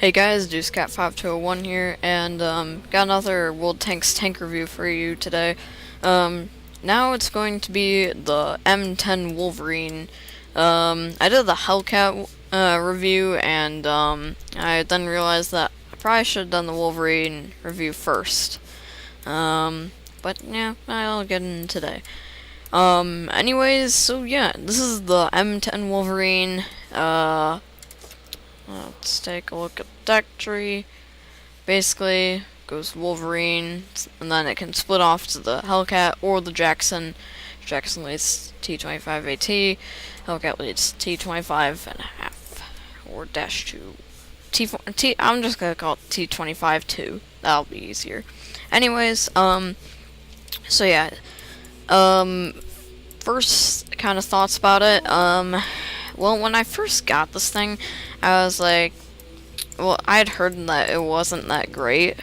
Hey guys, DeuceCat5201 here, and got another World Tanks tank review for you today. Now it's going to be the M10 Wolverine. I did the Hellcat review, and I then realized that I probably should have done the Wolverine review first. But yeah, I'll get in today. Anyways, so yeah, this is the M10 Wolverine. Let's take a look at the deck tree. Basically, goes Wolverine, and then it can split off to the Hellcat or the Jackson. Jackson leads T25AT, Hellcat leads T25.5, or dash 2. I'm just gonna call it T25-2. That'll be easier. Anyways, so yeah, first kind of thoughts about it, well, when I first got this thing, I was like, well, I had heard that it wasn't that great,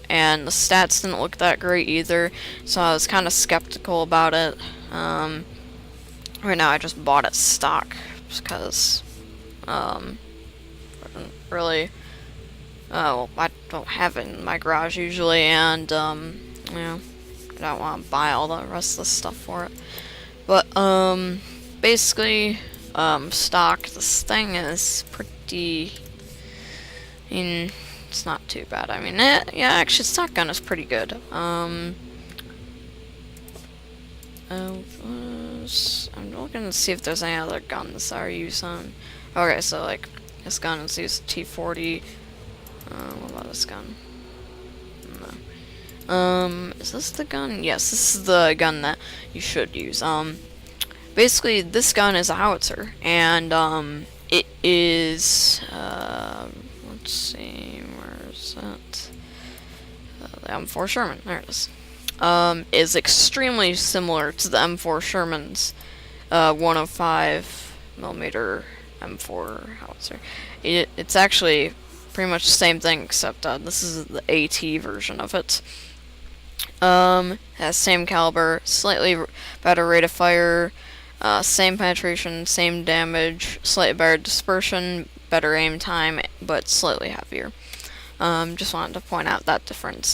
and the stats didn't look that great either, so I was kind of skeptical about it. Right now I just bought it stock, because, I don't really, well, I don't have it in my garage usually, and, you know, I don't want to buy all the rest of the stuff for it. But, basically, stock, this thing is pretty, I mean, it's not too bad. I mean, yeah, actually, stock gun is pretty good. I'm looking to see if there's any other guns that are used on. Okay, so, like, this gun is used T40. What about this gun? No. Is this the gun? Yes, this is the gun that you should use. Basically, this gun is a howitzer, and, it is, let's see, where is that? The M4 Sherman, there it is extremely similar to the M4 Sherman's, 105 millimeter M4 howitzer. It's actually pretty much the same thing, except, this is the AT version of it. Has same caliber, slightly better rate of fire, same penetration, same damage, slightly better dispersion, better aim time, but slightly heavier. Just wanted to point out that difference.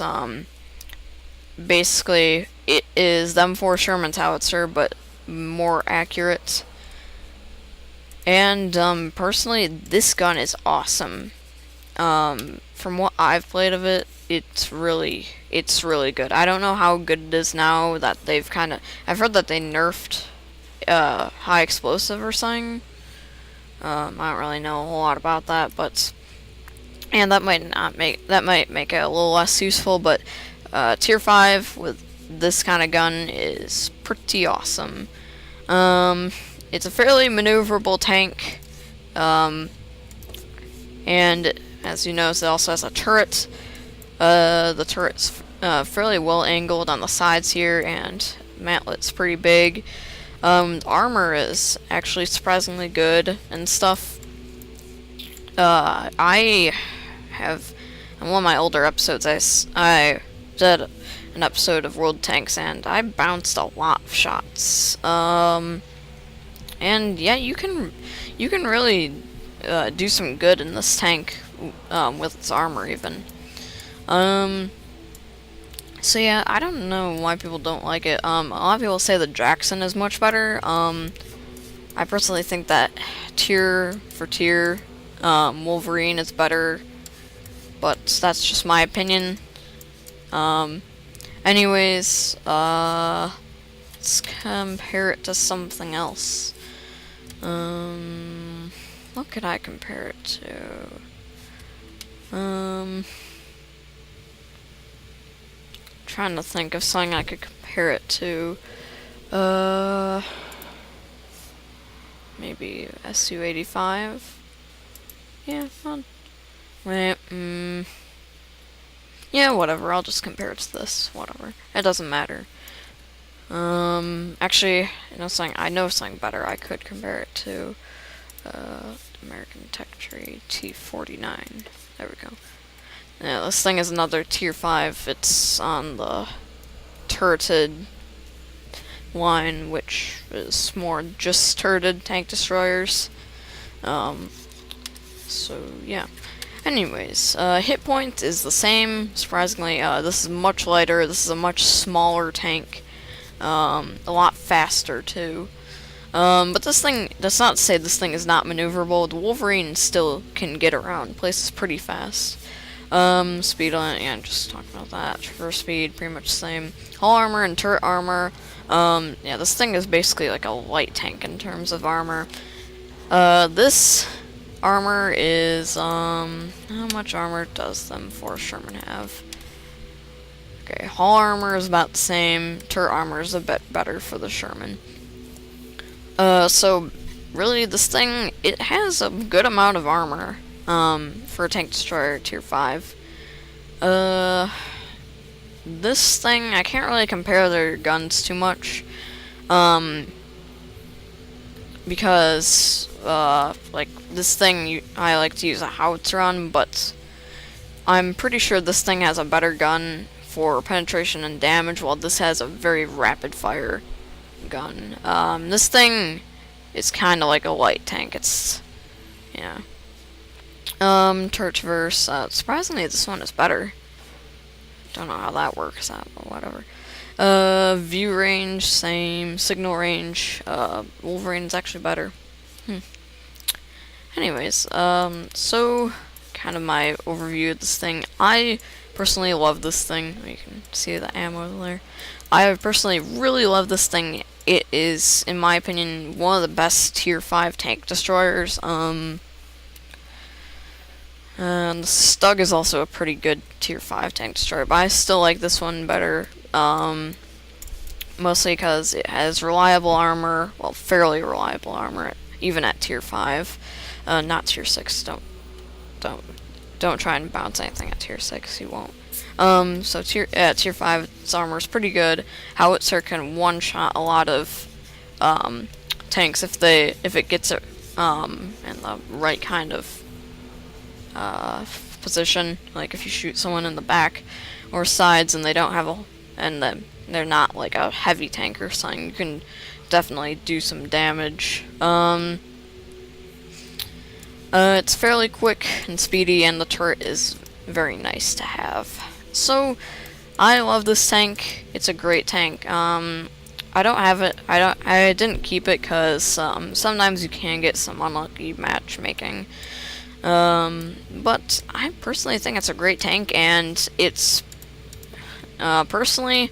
Basically, it is the M4 Sherman's howitzer, but more accurate. And, personally, this gun is awesome. From what I've played of it, it's really good. I don't know how good it is now that I've heard that they nerfed high explosive or something. I don't really know a whole lot about that, but that might make it a little less useful. But tier 5 with this kind of gun is pretty awesome. It's a fairly maneuverable tank, and as you notice, it also has a turret. The turret's fairly well angled on the sides here, and mantlet's pretty big. Armor is actually surprisingly good and stuff. I have, in one of my older episodes, I did an episode of World Tanks, and I bounced a lot of shots. And yeah, you can really do some good in this tank with its armor even. So yeah, I don't know why people don't like it. A lot of people say the Jackson is much better. I personally think that tier for tier, Wolverine is better, but that's just my opinion. Anyways, let's compare it to something else. What could I compare it to? Trying to think of something I could compare it to. Maybe SU-85. Yeah, wait, yeah, whatever. I'll just compare it to this. Whatever. It doesn't matter. Actually, I know something better. I could compare it to American Tech Tree T49. There we go. Yeah, this thing is another tier 5. It's on the turreted line, which is more just turreted tank destroyers. So yeah. Anyways, hit point is the same. Surprisingly, this is much lighter. This is a much smaller tank. A lot faster too. But this thing does not say this thing is not maneuverable. The Wolverine still can get around places pretty fast. Speed on, yeah, just talking about that. Traverse speed, pretty much the same. Hull armor and turret armor. Yeah, this thing is basically like a light tank in terms of armor. This armor is, how much armor does the M4 Sherman have? Okay, hull armor is about the same. Turret armor is a bit better for the Sherman. So, really, this thing, it has a good amount of armor, for a tank destroyer tier 5. This thing, I can't really compare their guns too much, because, like, this thing, I like to use a howitzer on, but I'm pretty sure this thing has a better gun for penetration and damage, while this has a very rapid fire gun. This thing is kind of like a light tank. It's, yeah. Turret traverse. Surprisingly, this one is better. Don't know how that works. Whatever. View range, same. Signal range. Wolverine's actually better. Anyways, so kind of my overview of this thing. I personally love this thing. You can see the ammo there. I personally really love this thing. It is, in my opinion, one of the best tier 5 tank destroyers. And the Stug is also a pretty good tier 5 tank destroyer, but I still like this one better. Mostly because it has reliable armor, well, fairly reliable armor, even at tier 5. Not tier 6. Don't try and bounce anything at tier 6. You won't. So tier 5, its armor is pretty good. Howitzer can one-shot a lot of tanks if it gets it in the right kind of position. Like if you shoot someone in the back or sides and they don't have then they're not like a heavy tank or something, you can definitely do some damage. It's fairly quick and speedy, and the turret is very nice to have. So, I love this tank. It's a great tank. I don't have it. I didn't keep it because sometimes you can get some unlucky matchmaking. But I personally think it's a great tank, and it's personally,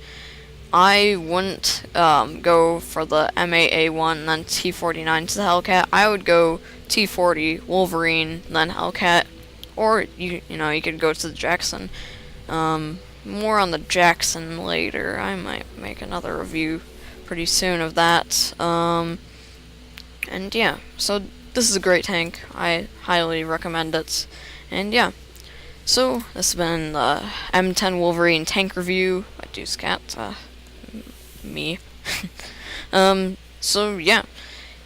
I wouldn't go for the M8A1 and then T49 to the Hellcat. I would go T40 Wolverine then Hellcat, or you could go to the Jackson. More on the Jackson later. I might make another review pretty soon of that. And yeah, so this is a great tank. I highly recommend it. And yeah, so this has been the M10 Wolverine tank review by Deuce Cat. Me. So yeah,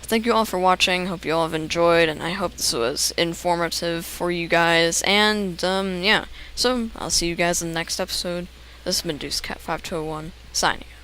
thank you all for watching. Hope you all have enjoyed, and I hope this was informative for you guys. And yeah, so I'll see you guys in the next episode. This has been Deuce Cat 5201 signing out.